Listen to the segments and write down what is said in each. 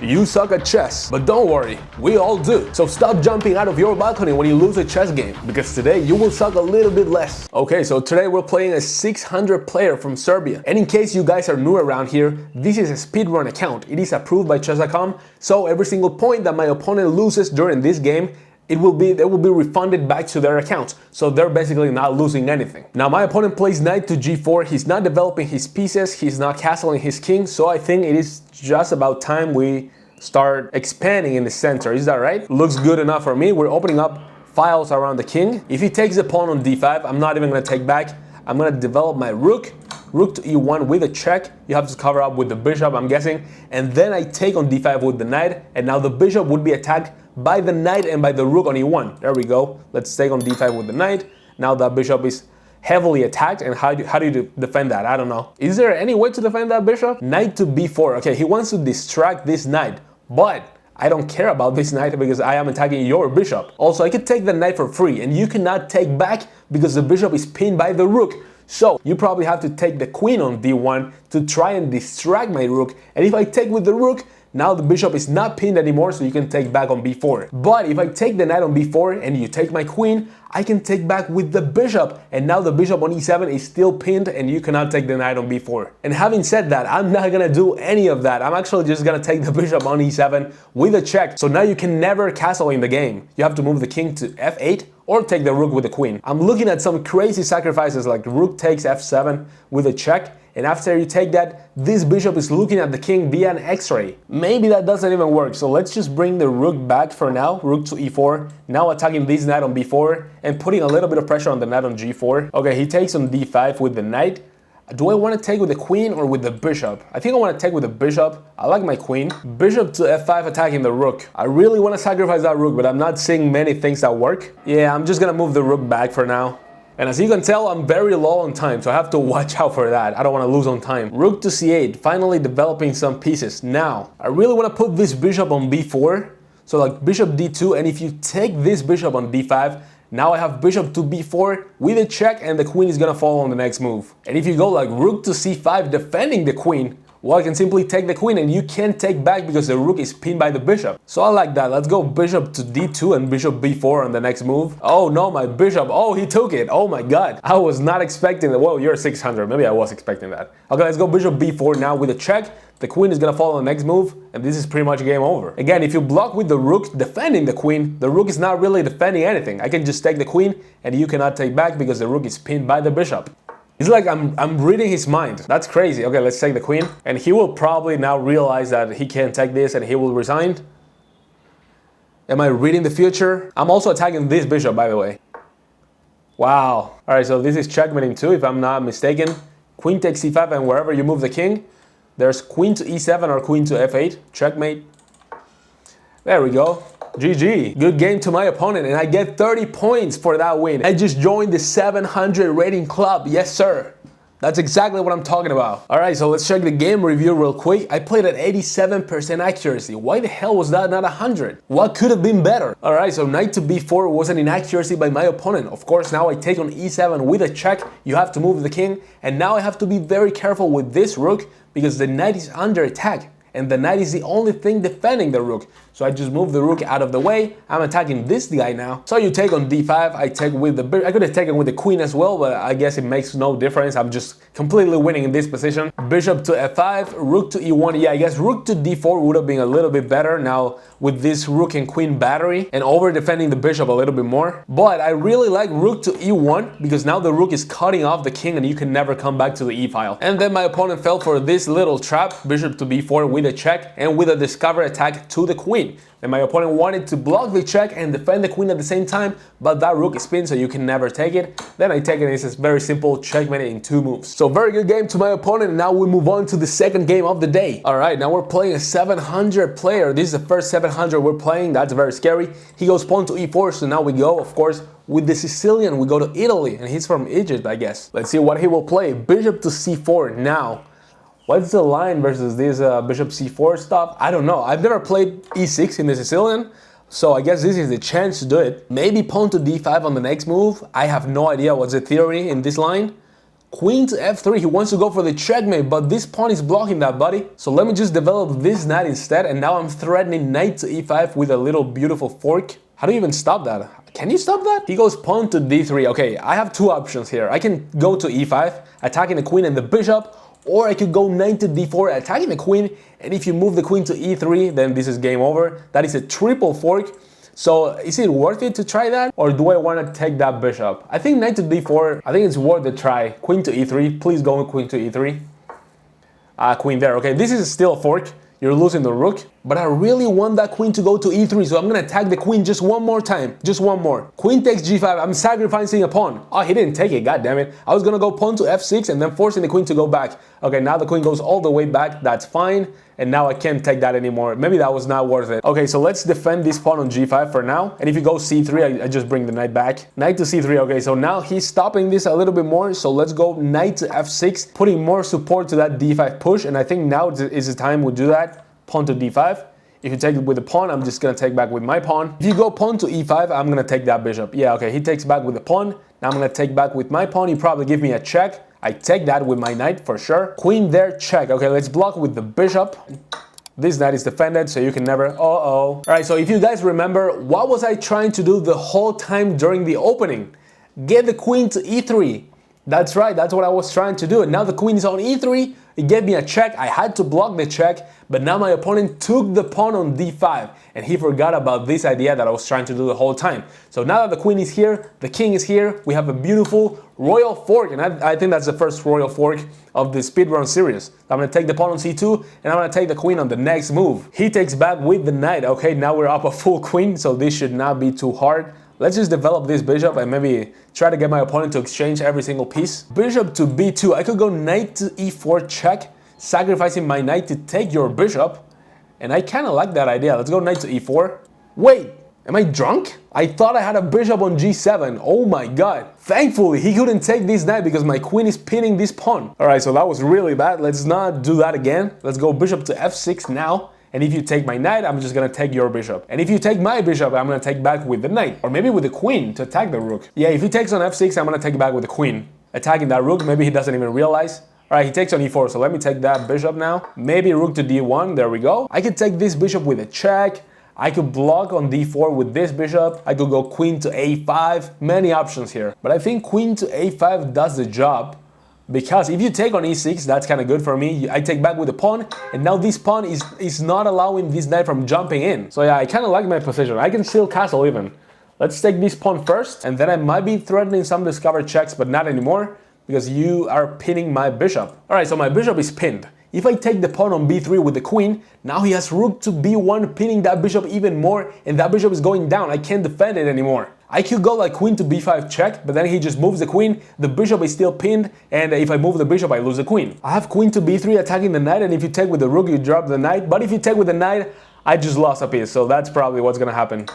You suck at chess, but don't worry, we all do. So stop jumping out of your balcony when you lose a chess game, because today you will suck a little bit less. Okay, so today we're playing a 600 player from Serbia. And in case you guys are new around here, this is a speedrun account. It is approved by chess.com, so every single point that my opponent loses during this game, they will be refunded back to their account, so they're basically not losing anything. Now my opponent plays knight to g4, he's not developing his pieces, he's not castling his king, so I think it is just about time we start expanding in the center. Is that right? Looks good enough for me. We're opening up files around the king. If he takes the pawn on d5, I'm not even gonna take back. I'm gonna develop my rook to e1 with a check. You have to cover up with the bishop, I'm guessing, and then I take on d5 with the knight, and now the bishop would be attacked by the knight and by the rook on e1. There we go. Let's take on d5 with the knight. Now the bishop is heavily attacked, and how do you defend that? I don't know. Is there any way to defend that bishop? Knight to b4. Okay, he wants to distract this knight, but I don't care about this knight because I am attacking your bishop. Also, I could take the knight for free, and you cannot take back because the bishop is pinned by the rook. So you probably have to take the queen on d1 to try and distract my rook, and if I take with the rook, now the bishop is not pinned anymore, so you can take back on b4. But if I take the knight on b4 and you take my queen, I can take back with the bishop, and now the bishop on e7 is still pinned and you cannot take the knight on b4. And having said that, I'm not gonna do any of that. I'm actually just gonna take the bishop on e7 with a check. So now you can never castle in the game. You have to move the king to f8 or take the rook with the queen. I'm looking at some crazy sacrifices like rook takes f7 with a check, and after you take that, this bishop is looking at the king via an x-ray. Maybe that doesn't even work, so let's just bring the rook back for now. Rook to e4, now attacking this knight on b4 and putting a little bit of pressure on the knight on g4. Okay, he takes on d5 with the knight. Do I want to take with the queen or with the bishop? I think I want to take with the bishop. I like my queen. Bishop to f5 attacking the rook. I really want to sacrifice that rook, but I'm not seeing many things that work. Yeah, I'm just gonna move the rook back for now. And as you can tell, I'm very low on time, so I have to watch out for that. I don't want to lose on time. Rook to c8, finally developing some pieces. Now, I really want to put this bishop on b4. So like bishop d2, and if you take this bishop on d5, now I have bishop to b4 with a check, and the queen is gonna fall on the next move. And if you go like rook to c5 defending the queen, well, I can simply take the queen and you can't take back because the rook is pinned by the bishop. So I like that. Let's go bishop to d2 and bishop b4 on the next move. Oh no, my bishop. Oh, he took it. Oh my god. I was not expecting that. Well, you're 600. Maybe I was expecting that. Okay, let's go bishop b4 now with a check. The queen is gonna fall on the next move, and this is pretty much game over. Again, if you block with the rook defending the queen, the rook is not really defending anything. I can just take the queen and you cannot take back because the rook is pinned by the bishop. It's like I'm reading his mind. That's crazy. Okay, let's take the queen. And he will probably now realize that he can't take this and he will resign. Am I reading the future? I'm also attacking this bishop, by the way. Wow. All right, so this is checkmating too, if I'm not mistaken. Queen takes c5, and wherever you move the king, there's queen to e7 or queen to f8. Checkmate. There we go. GG. Good game to my opponent, and I get 30 points for that win. I just joined the 700 rating club. Yes, sir. That's exactly what I'm talking about. All right, so let's check the game review real quick. I played at 87% accuracy. Why the hell was that not 100? What could have been better? All right, so knight to b4 was an inaccuracy by my opponent. Of course, now I take on e7 with a check. You have to move the king, and now I have to be very careful with this rook because the knight is under attack, and the knight is the only thing defending the rook. So I just move the rook out of the way. I'm attacking this guy now. So you take on d5, I take with the I could have taken with the queen as well, but I guess it makes no difference. I'm just completely winning in this position. Bishop to f5, rook to e1. Yeah, I guess rook to d4 would have been a little bit better now with this rook and queen battery and over defending the bishop a little bit more. But I really like rook to e1 because now the rook is cutting off the king and you can never come back to the e file. And then my opponent fell for this little trap, bishop to b4 with a check and with a discover attack to the queen. And my opponent wanted to block the check and defend the queen at the same time, but that rook is pinned, so you can never take it. Then I take it, and it's a very simple checkmate in 2 moves. So very good game to my opponent, and now we move on to the second game of the day. Alright, now we're playing a 700 player. This is the first 700 we're playing. That's very scary. He goes pawn to e4, so now we go, of course, with the Sicilian, we go to Italy, and he's from Egypt, I guess. Let's see what he will play. Bishop to c4 now. What's the line versus this bishop c4 stuff? I don't know. I've never played e6 in the Sicilian, so I guess this is the chance to do it. Maybe pawn to d5 on the next move. I have no idea what's the theory in this line. Queen to f3, he wants to go for the checkmate, but this pawn is blocking that, buddy. So let me just develop this knight instead, and now I'm threatening knight to e5 with a little beautiful fork. How do you even stop that? Can you stop that? He goes pawn to d3. Okay, I have two options here. I can go to e5, attacking the queen and the bishop, or I could go knight to d4, attacking the queen, and if you move the queen to e3, then this is game over. That is a triple fork. So is it worth it to try that? Or do I want to take that bishop? I think knight to d4, I think it's worth the try. Queen to e3, please go with queen to e3. Queen there, okay, this is still a fork. You're losing the rook, but I really want that queen to go to e3, so I'm gonna attack the queen just one more time, just one more. Queen takes g5, I'm sacrificing a pawn. Oh, he didn't take it, god damn it. I was gonna go pawn to f6 and then forcing the queen to go back. Okay, now the queen goes all the way back, that's fine. And now I can't take that anymore. Maybe that was not worth it. Okay, so let's defend this pawn on g5 for now. And if you go c3, I just bring the knight back. Knight to c3, okay, so now he's stopping this a little bit more. So let's go knight to f6, putting more support to that d5 push. And I think now is the time we do that. Pawn to d5. If you take it with the pawn, I'm just gonna take back with my pawn. If you go pawn to e5, I'm gonna take that bishop. Yeah, okay, he takes back with the pawn. Now I'm gonna take back with my pawn. He probably give me a check. I take that with my knight for sure. Queen there, check. Okay, let's block with the bishop. This knight is defended, so you can never, All right, so if you guys remember, what was I trying to do the whole time during the opening? Get the queen to e3. That's right, that's what I was trying to do. And now the queen is on e3. It gave me a check. I had to block the check, but now my opponent took the pawn on d5, and he forgot about this idea that I was trying to do the whole time. So now that the queen is here, the king is here, we have a beautiful royal fork, and I think that's the first royal fork of the speedrun series. I'm gonna take the pawn on c2, and I'm gonna take the queen on the next move. He takes back with the knight. Okay, now we're up a full queen, so this should not be too hard. Let's just develop this bishop and maybe try to get my opponent to exchange every single piece. Bishop to b2. I could go knight to e4 check, sacrificing my knight to take your bishop. And I kind of like that idea. Let's go knight to e4. Wait, am I drunk? I thought I had a bishop on g7. Oh my god. Thankfully, he couldn't take this knight because my queen is pinning this pawn. All right, so that was really bad. Let's not do that again. Let's go bishop to f6 now. And if you take my knight, I'm just gonna take your bishop. And if you take my bishop, I'm gonna take back with the knight. Or maybe with the queen to attack the rook. Yeah, if he takes on f6, I'm gonna take back with the queen. Attacking that rook, maybe he doesn't even realize. Alright, he takes on e4, so let me take that bishop now. Maybe rook to d1, there we go. I could take this bishop with a check. I could block on d4 with this bishop. I could go queen to a5. Many options here. But I think queen to a5 does the job. Because if you take on e6, that's kind of good for me. I take back with the pawn, and now this pawn is not allowing this knight from jumping in. So yeah, I kind of like my position. I can still castle even. Let's take this pawn first, and then I might be threatening some discovered checks, but not anymore, because you are pinning my bishop. All right, so my bishop is pinned. If I take the pawn on b3 with the queen, now he has rook to b1, pinning that bishop even more, and that bishop is going down. I can't defend it anymore. I could go like queen to b5 check, but then he just moves the queen, the bishop is still pinned, and if I move the bishop, I lose the queen. I have queen to b3 attacking the knight, and if you take with the rook, you drop the knight, but if you take with the knight, I just lost a piece, so that's probably what's gonna happen.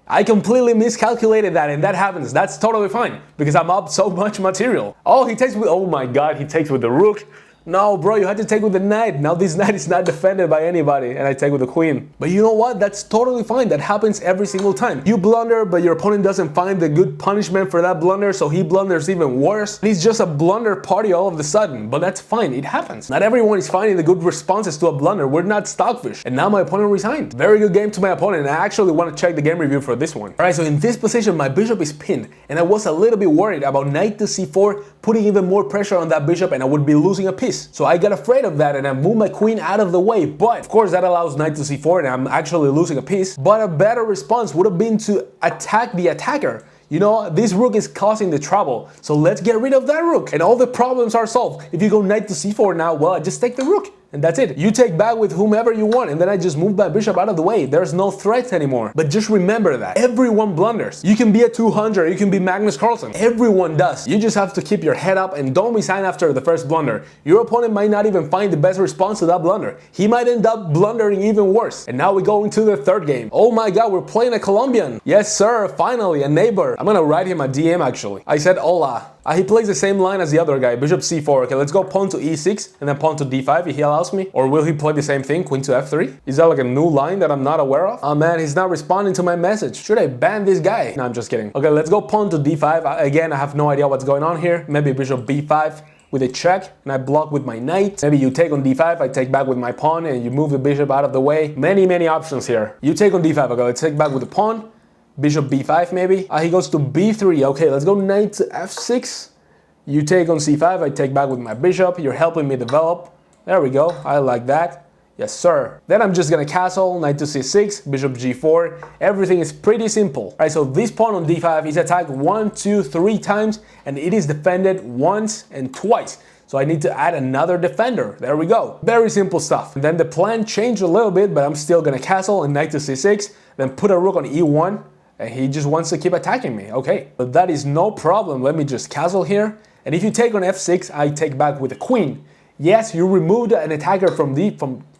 I completely miscalculated that, and that happens. That's totally fine, because I'm up so much material. Oh, he takes with, oh my god, he takes with the rook. No, bro, you had to take with the knight. Now this knight is not defended by anybody, and I take with the queen. But you know what? That's totally fine. That happens every single time. You blunder, but your opponent doesn't find the good punishment for that blunder, so he blunders even worse. He's just a blunder party all of a sudden, but that's fine. It happens. Not everyone is finding the good responses to a blunder. We're not stockfish. And now my opponent resigned. Very good game to my opponent, and I actually want to check the game review for this one. All right, so in this position, my bishop is pinned, and I was a little bit worried about knight to c4, putting even more pressure on that bishop, and I would be losing a piece. So I got afraid of that, and I moved my queen out of the way, but of course that allows knight to c4, and I'm actually losing a piece. But a better response would have been to attack the attacker. You know, this rook is causing the trouble, so let's get rid of that rook, and all the problems are solved. If you go knight to c4 now, well, I just take the rook. And that's it. You take back with whomever you want, and then I just move my bishop out of the way. There's no threat anymore. But just remember that everyone blunders. You can be a 200, you can be Magnus Carlsen. Everyone does. You just have to keep your head up and don't resign after the first blunder. Your opponent might not even find the best response to that blunder. He might end up blundering even worse. And now we go into the third game. Oh my god, we're playing a Colombian. Yes sir, finally, a neighbor. I'm gonna write him a DM actually. I said hola. He plays the same line as the other guy, bishop c4. Okay, let's go pawn to e6 and then pawn to d5 if he allows me. Or will he play the same thing, queen to f3? Is that like a new line that I'm not aware of? Oh man, he's not responding to my message. Should I ban this guy? No, I'm just kidding. Okay, let's go pawn to d5. Again, I have no idea what's going on here. Maybe bishop b5. with a check, and I block with my knight. Maybe you take on d5, I take back with my pawn, and you move the bishop out of the way. Many options here. You take on d5, okay, let's take back with the pawn. Bishop b5 maybe. He goes to b3. Okay, let's go knight to f6. You take on c5, I take back with my bishop. You're helping me develop. There we go, I like that. Yes, sir. Then I'm just gonna castle, knight to c6, bishop g4. Everything is pretty simple. All right, so this pawn on d5 is attacked 1, 2, 3 times, and it is defended once and twice. So I need to add another defender. There we go. Very simple stuff. And then the plan changed a little bit, but I'm still gonna castle and knight to c6, then put a rook on e1, and he just wants to keep attacking me. Okay, but that is no problem. Let me just castle here. And if you take on f6, I take back with the queen. Yes, you removed an attacker from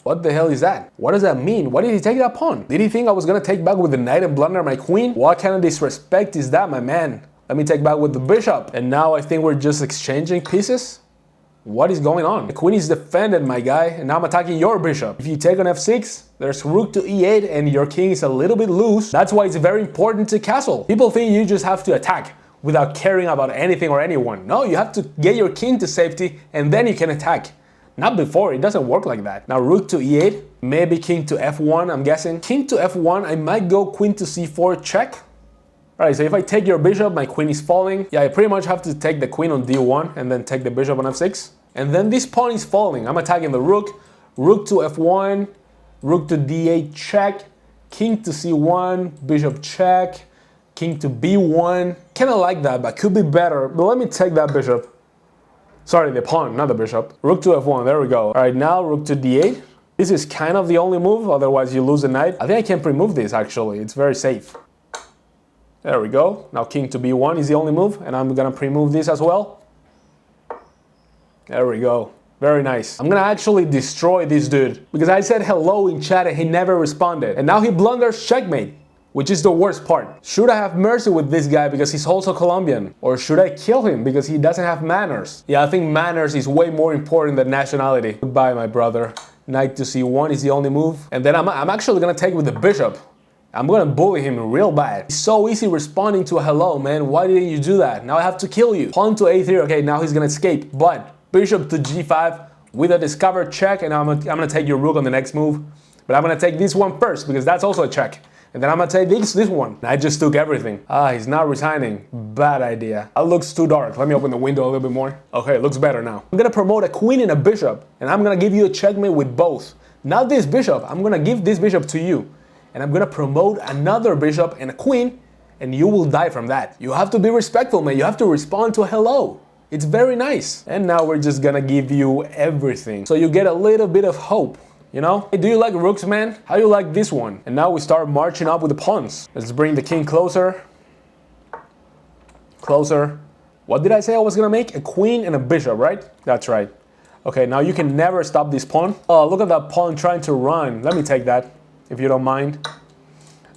what the hell is that? What does that mean? Why did he take that pawn? Did he think I was gonna take back with the knight and blunder my queen? What kind of disrespect is that, my man? Let me take back with the bishop. And now I think we're just exchanging pieces? What is going on? The queen is defended, my guy, and now I'm attacking your bishop. If you take on f6, there's rook to e8 and your king is a little bit loose. That's why it's very important to castle. People think you just have to attack without caring about anything or anyone. No, you have to get your king to safety and then you can attack. Not before, it doesn't work like that. Now rook to e8, maybe king to f1, I'm guessing. King to f1, I might go queen to c4 check. All right, so if I take your bishop, my queen is falling. Yeah, I pretty much have to take the queen on d1 and then take the bishop on f6. And then this pawn is falling. I'm attacking the rook. Rook to f1, rook to d8 check, king to c1, bishop check, king to b1. Kinda like that, but could be better. But let me take that bishop. Sorry, the pawn, not the bishop. Rook to f1, there we go. All right, now rook to d8. This is kind of the only move, otherwise you lose the knight. I think I can pre-move this actually, it's very safe. There we go. Now king to b1 is the only move, and I'm gonna pre-move this as well. There we go. Very nice. I'm gonna actually destroy this dude because I said hello in chat and he never responded. And now he blunders checkmate, which is the worst part. Should I have mercy with this guy because he's also Colombian? Or should I kill him because he doesn't have manners? Yeah, I think manners is way more important than nationality. Goodbye, my brother. Knight to c1 is the only move. And then I'm actually gonna take with the bishop. I'm gonna bully him real bad. It's so easy responding to a hello, man. Why didn't you do that? Now I have to kill you. Pawn to a3, okay, now he's gonna escape. But bishop to g5 with a discovered check, and I'm gonna take your rook on the next move. But I'm gonna take this one first because that's also a check. And then I'm gonna take this one. I just took everything. He's not resigning. Bad idea. That looks too dark. Let me open the window a little bit more. Okay, it looks better now. I'm gonna promote a queen and a bishop, and I'm gonna give you a checkmate with both. Not this bishop. I'm gonna give this bishop to you. And I'm gonna promote another bishop and a queen, and you will die from that. You have to be respectful, man. You have to respond to a hello. It's very nice. And now we're just gonna give you everything. So you get a little bit of hope, you know? Hey, do you like rooks, man? How you like this one? And now we start marching up with the pawns. Let's bring the king closer. Closer. What did I say I was gonna make? A queen and a bishop, right? That's right. Okay, now you can never stop this pawn. Oh, look at that pawn trying to run. Let me take that, if you don't mind.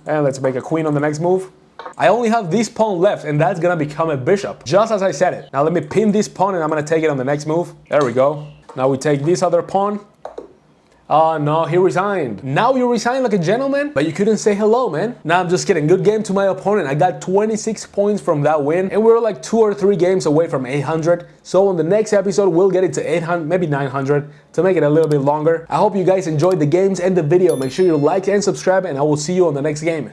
And let's make a queen on the next move. I only have this pawn left, and that's gonna become a bishop, just as I said it. Now let me pin this pawn, and I'm gonna take it on the next move. There we go. Now we take this other pawn. Oh no, he resigned. Now you resign like a gentleman, but you couldn't say hello, man. Nah, I'm just kidding. Good game to my opponent. I got 26 points from that win, and we're like 2 or 3 games away from 800. So on the next episode, we'll get it to 800, maybe 900, to make it a little bit longer. I hope you guys enjoyed the games and the video. Make sure you like and subscribe, and I will see you on the next game.